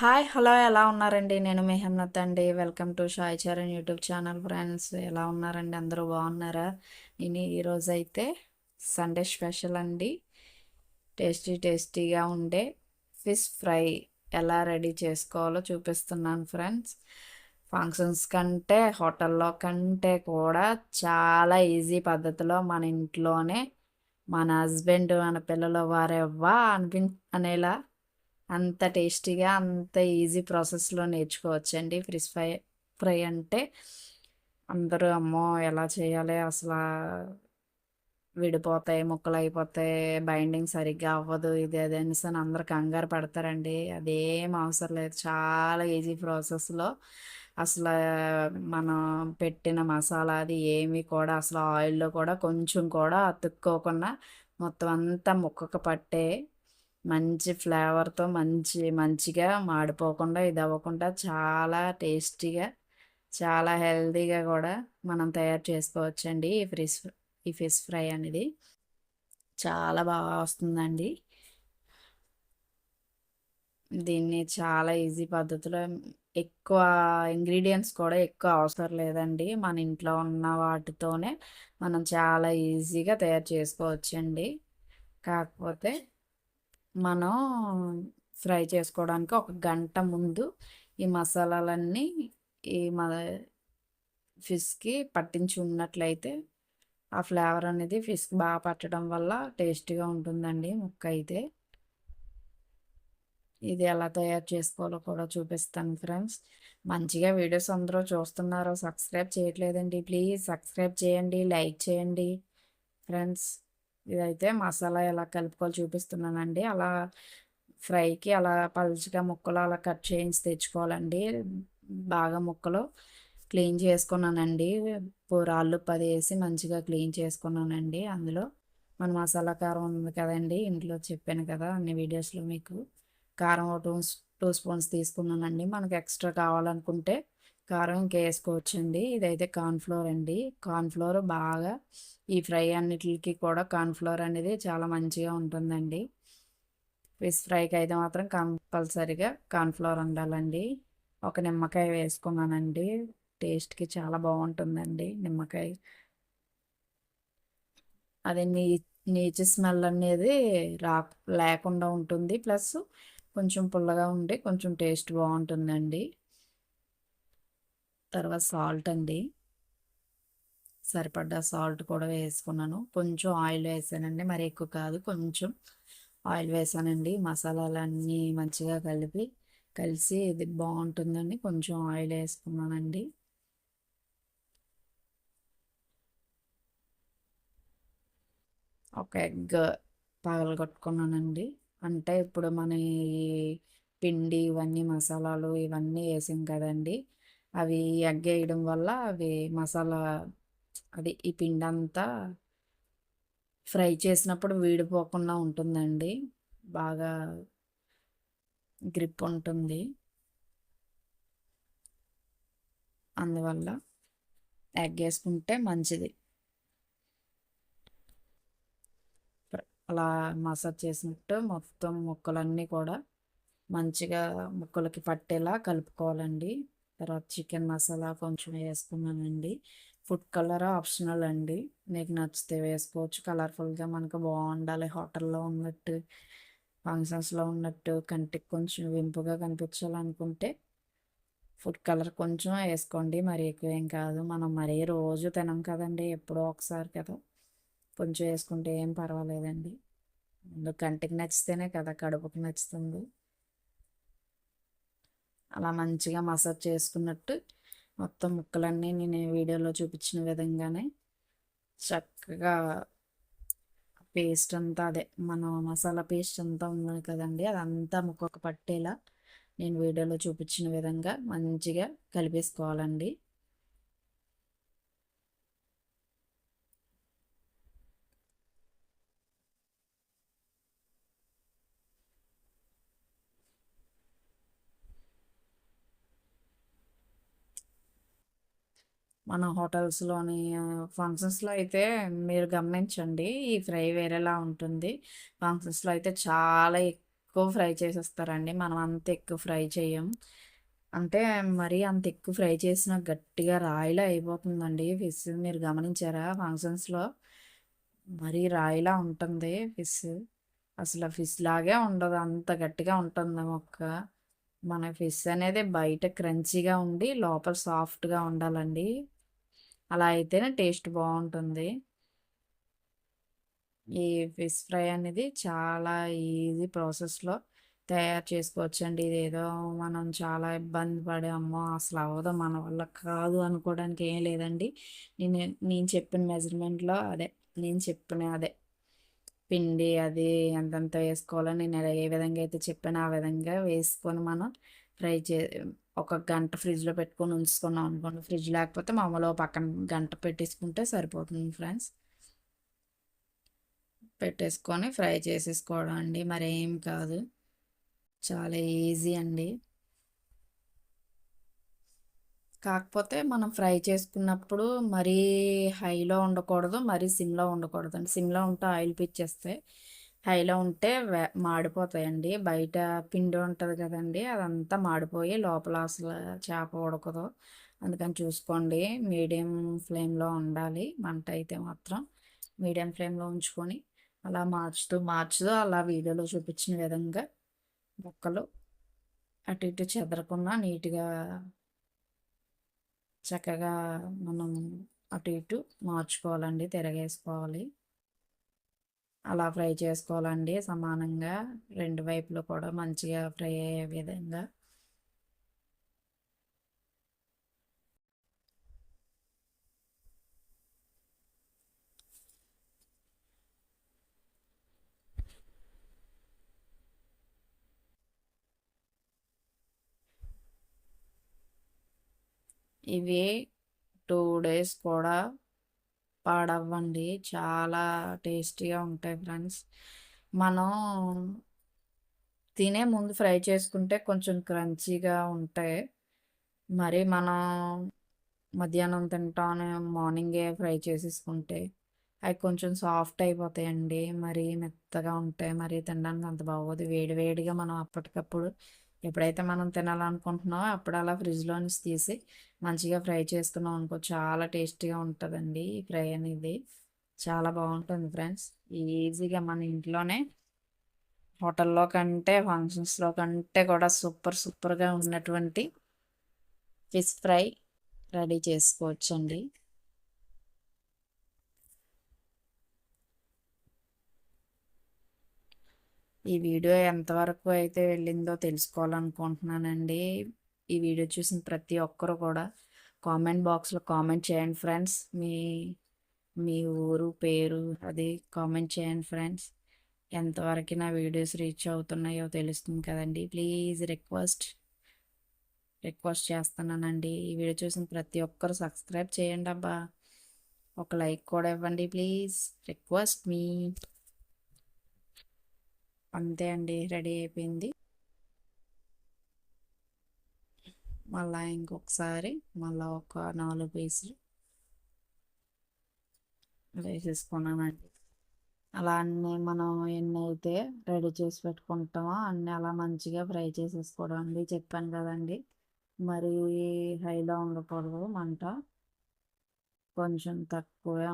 Hi hello ఎలా ఉన్నారండి? నేను మీ హేమలత అండి. Welcome to Sai Charan YouTube channel. Friends ఎలా ఉన్నారండి? అందరూ బాగున్నారా? ఈరోజైతే సండే స్పెషల్ అండి. టేస్టీగా ఉండే ఫిష్ ఫ్రై ఎలా రెడీ చేసుకోవాలో చూపిస్తున్నాను ఫ్రెండ్స్. ఫంక్షన్స్ కంటే హోటల్లో కంటే కూడా చాలా ఈజీ పద్ధతిలో మన ఇంట్లోనే మన హస్బెండ్ మన పిల్లలు వారెవ్వా అనేలా అంత టేస్టీగా అంత ఈజీ ప్రాసెస్లో నేర్చుకోవచ్చండి. ఫ్రై అంటే అందరూ అమ్మో ఎలా చేయాలి అసలు, విడిపోతాయి, ముక్కలు అయిపోతాయి, బైండింగ్ సరిగ్గా అవ్వదు, ఇది అది అనేసి అని అందరు కంగారు పడతారండి. అదేం అవసరం లేదు, చాలా ఈజీ ప్రాసెస్లో అసలు మనం పెట్టిన మసాలా అది ఏమీ కూడా అసలు ఆయిల్లో కూడా కొంచెం కూడా అతుక్కోకుండా మొత్తం అంతా ముక్కకు పట్టే మంచి ఫ్లేవర్తో మంచిగా మాడిపోకుండా ఇది అవ్వకుండా చాలా టేస్టీగా చాలా హెల్తీగా కూడా మనం తయారు చేసుకోవచ్చండి. ఈ ఫిష్ ఫ్రై అనేది చాలా బాగా వస్తుందండి. దీన్ని చాలా ఈజీ పద్ధతిలో ఎక్కువ ఇంగ్రీడియంట్స్ కూడా ఎక్కువ అవసరం లేదండి. మన ఇంట్లో ఉన్న వాటితోనే మనం చాలా ఈజీగా తయారు చేసుకోవచ్చండి. కాకపోతే మనం ఫ్రై చేసుకోవడానికి ఒక గంట ముందు ఈ మసాలాలన్నీ ఈ ఫిష్కి పట్టించి ఉన్నట్లయితే ఆ ఫ్లేవర్ అనేది ఫిష్కి బాగా పట్టడం వల్ల టేస్టీగా ఉంటుందండి ముక్క అయితే. ఇది ఎలా తయారు చేసుకోవాలో కూడా చూపిస్తాను ఫ్రెండ్స్. మంచిగా వీడియోస్ అందరూ చూస్తున్నారు, సబ్స్క్రైబ్ చేయట్లేదండి. ప్లీజ్ సబ్స్క్రైబ్ చేయండి, లైక్ చేయండి ఫ్రెండ్స్. ఇదైతే మసాలా ఎలా కలుపుకోవాలో చూపిస్తున్నానండి. అలా ఫ్రైకి అలా పలుచగా ముక్కలు అలా కట్ చేయించి తెచ్చుకోవాలండి. బాగా ముక్కలు క్లీన్ చేసుకున్నానండి. రాళ్ళు 10 వేసి మంచిగా క్లీన్ చేసుకున్నానండి. అందులో మన మసాలా కారం ఉంది కదండి, ఇంట్లో చెప్పాను కదా అన్ని వీడియోస్లో మీకు. కారం ఒక 2 స్పూన్స్ తీసుకున్నానండి. మనకు ఎక్స్ట్రా కావాలనుకుంటే కారం ఇంకా వేసుకోవచ్చండి. ఇదైతే కార్న్ఫ్లోర్ అండి. కార్న్ఫ్లోర్ బాగా ఈ ఫ్రై అన్నిటికి కూడా కార్న్ఫ్లోర్ అనేది చాలా మంచిగా ఉంటుందండి. ఫిష్ ఫ్రైకి అయితే మాత్రం కంపల్సరిగా కార్న్ఫ్లోర్ ఉండాలండి. ఒక నిమ్మకాయ వేసుకున్నానండి. టేస్ట్కి చాలా బాగుంటుందండి నిమ్మకాయ. అది నీచు స్మెల్ అనేది రా లేకుండా ఉంటుంది. ప్లస్ కొంచెం పుల్లగా ఉండి కొంచెం టేస్ట్ బాగుంటుందండి. తర్వాత సాల్ట్ అండి, సరిపడ్డ సాల్ట్ కూడా వేసుకున్నాను. కొంచెం ఆయిల్ వేసానండి, మరి ఎక్కువ కాదు, కొంచెం ఆయిల్ వేసానండి. మసాలాలన్నీ మంచిగా కలిసి ఇది బాగుంటుందని కొంచెం ఆయిల్ వేసుకున్నానండి. ఒక ఎగ్ పగలగొట్టుకున్నానండి. అంటే ఇప్పుడు మన ఈ పిండి ఇవన్నీ మసాలాలు ఇవన్నీ వేసాం కదండి, అవి ఎగ్ వేయడం వల్ల అవి మసాలా అది ఈ పిండి అంతా ఫ్రై చేసినప్పుడు వీడిపోకుండా ఉంటుందండి. బాగా గ్రిప్ ఉంటుంది. అందువల్ల ఎగ్ వేసుకుంటే మంచిది. అలా మసాజ్ చేసినట్టు మొత్తం ముక్కలన్నీ కూడా మంచిగా ముక్కలకి పట్టేలా కలుపుకోవాలండి. తర్వాత చికెన్ మసాలా కొంచెం వేసుకున్నానండి. ఫుడ్ కలర్ ఆప్షనల్ అండి, మీకు నచ్చితే వేసుకోవచ్చు. కలర్ఫుల్గా మనకు బాగుండాలి, హోటల్లో ఉన్నట్టు ఫంక్షన్స్లో ఉన్నట్టు కంటికి కొంచెం వింపుగా కనిపించాలనుకుంటే ఫుడ్ కలర్ కొంచెం వేసుకోండి. మరి ఎక్కువ ఏం కాదు, మనం మరీ రోజు తినం కదండి, ఎప్పుడో ఒకసారి కదా, కొంచెం వేసుకుంటే ఏం పర్వాలేదండి. ముందు కంటికి నచ్చితేనే కదా కడుపుకి నచ్చుతుంది. అలా మంచిగా మసాజ్ చేసుకున్నట్టు మొత్తం ముక్కలన్నీ నేను వీడియోలో చూపించిన విధంగానే చక్కగా పేస్ట్ అంతా, అదే మన మసాలా పేస్ట్ అంతా ఉంది కదండి, అదంతా ముక్కకు పట్టేలా నేను వీడియోలో చూపించిన విధంగా మంచిగా కలిపేసుకోవాలండి. మన హోటల్స్లోని ఫంక్షన్స్లో అయితే మీరు గమనించండి, ఈ ఫ్రై వేరేలా ఉంటుంది. ఫంక్షన్స్లో అయితే చాలా ఎక్కువ ఎక్కువ ఫ్రై చేసేస్తారండి. మనం అంత ఎక్కువ ఫ్రై చేయం. అంటే మరీ అంత ఎక్కువ ఫ్రై చేసినా గట్టిగా రాయిలా అయిపోతుందండి ఫిష్. మీరు గమనించారా ఫంక్షన్స్‌లో? మరీ రాయిలా ఉంటుంది ఫిష్. అసల ఫిష్ లాగే ఉండదు. అంత గట్టిగా ఉంటుంది ముక్క. మన ఫిష్ అనేది బయట క్రంచీగా ఉండి, లోపల సాఫ్ట్‌గా ఉండాలండి. అలా అయితేనే టేస్ట్ బావుంటుంది. ఈ ఫిష్ ఫ్రై అనేది చాలా ఈజీ ప్రాసెస్‌లో తయారు చేసుకోవచ్చండి. ఇదేదో మనం చాలా ఇబ్బంది పడి, అమ్మో! అసలు అవ్వదు, మన వల్ల కాదు అనుకోవడానికి ఏం లేదండి. నేను నేను చెప్పిన మెజర్‌మెంట్‌లో అదే. నేను చెప్పిన అదే. పిండి అది ఎంతెంత వేసుకోవాలో నేను ఏ విధంగా అయితే చెప్పానో ఆ విధంగా వేసుకొని మనం ఫ్రై చే ఒక గంట ఫ్రిడ్జ్‌లో పెట్టుకొని ఉంచుకున్నాం అనుకోండి. ఫ్రిడ్జ్ లేకపోతే మామూలుగా పక్కన గంట పెట్టేసుకుంటే సరిపోతుంది ఫ్రెండ్స్. పెట్టేసుకొని ఫ్రై చేసేసుకోవడం అండి. మరేం కాదు. చాలా ఈజీ అండి. కాకపోతే మనం ఫ్రై చేసుకున్నప్పుడు మరీ హైలో ఉండకూడదు. మరీ సిమ్‌లో ఉండకూడదండి. సిమ్‌లో ఉంటే ఆయిల్ పీల్చేస్తాయి. హైలో ఉంటే మాడిపోతాయండి. బయట పిండి ఉంటది కదండీ! అదంతా మాడిపోయి లోపల అసలు చేప ఉడకదు. అందుకని చూసుకోండి. మీడియం ఫ్లేమ్‌లో ఉండాలి మంట అయితే మాత్రం. మీడియం ఫ్లేమ్‌లో ఉంచుకొని అలా మార్చుతూ అలా వీడియోలో చూపించిన విధంగా ముక్కలు అటు ఇటు చెదరకుండా నీట్‌గా చక్కగా మనం అటు ఇటు మార్చుకోవాలండి. తిరగేసుకోవాలి. అలా ఫ్రై చేసుకోవాలండి సమానంగా. 2 వైపులు కూడా మంచిగా ఫ్రై అయ్యే విధంగా. ఇవి 2 డేస్ కూడా పాడవ్వండి. చాలా టేస్టీగా ఉంటాయి ఫ్రెండ్స్. మనం తినే ముందు ఫ్రై చేసుకుంటే కొంచెం క్రంచీగా ఉంటాయి. మరి మనం మధ్యాహ్నం తింటానే మార్నింగే ఫ్రై చేసేసుకుంటే అవి కొంచెం సాఫ్ట్ అయిపోతాయండి. మరీ మెత్తగా ఉంటాయి. మరీ తినడానికి అంత బాగోదు. వేడి వేడిగా మనం అప్పటికప్పుడు ఎప్పుడైతే మనం తినాలనుకుంటున్నామో అప్పుడు అలా ఫ్రిడ్జ్‌లో నుంచి తీసి మంచిగా ఫ్రై చేసుకున్నాం అనుకో, చాలా టేస్టీగా ఉంటదండి ఈ ఫ్రై అనేది. చాలా బావుంటుంది ఫ్రెండ్స్. ఈజీగా మన ఇంట్లోనే హోటల్‌లో కంటే, ఫంక్షన్స్‌లో కంటే కూడా సూపర్‌గా ఉన్నటువంటి ఫిష్ ఫ్రై రెడీ చేసుకోవచ్చండి. ఈ వీడియో ఎంతవరకు అయితే వెళ్ళిందో తెలుసుకోవాలనుకుంటున్నానండి. ఈ వీడియో చూసిన ప్రతి ఒక్కరు కూడా కామెంట్ బాక్స్‌లో కామెంట్ చేయండి ఫ్రెండ్స్. మీ మీ ఊరు పేరు అది కామెంట్ చేయండి ఫ్రెండ్స్. ఎంతవరకు నా వీడియోస్ రీచ్ అవుతున్నాయో తెలుస్తుంది కదండీ. ప్లీజ్ రిక్వెస్ట్ చేస్తున్నానండి. ఈ వీడియో చూసిన ప్రతి ఒక్కరు సబ్స్క్రైబ్ చేయండి అబ్బా. ఒక లైక్ కూడా ఇవ్వండి ప్లీజ్. రిక్వెస్ట్ మీ. అంతే అండి, రెడీ అయిపోయింది. మళ్ళా ఇంకొకసారి మళ్ళా ఒక 4 పీసులు వేసేసుకున్నానండి. అలా అన్నీ మనం ఎన్ని అయితే రెడీ చేసి పెట్టుకుంటామో అన్నీ అలా మంచిగా ఫ్రై చేసేసుకోవడం అండి. చెప్పాను కదండి, మరీ హైలో ఉండకూడదు మంట. కొంచెం తక్కువే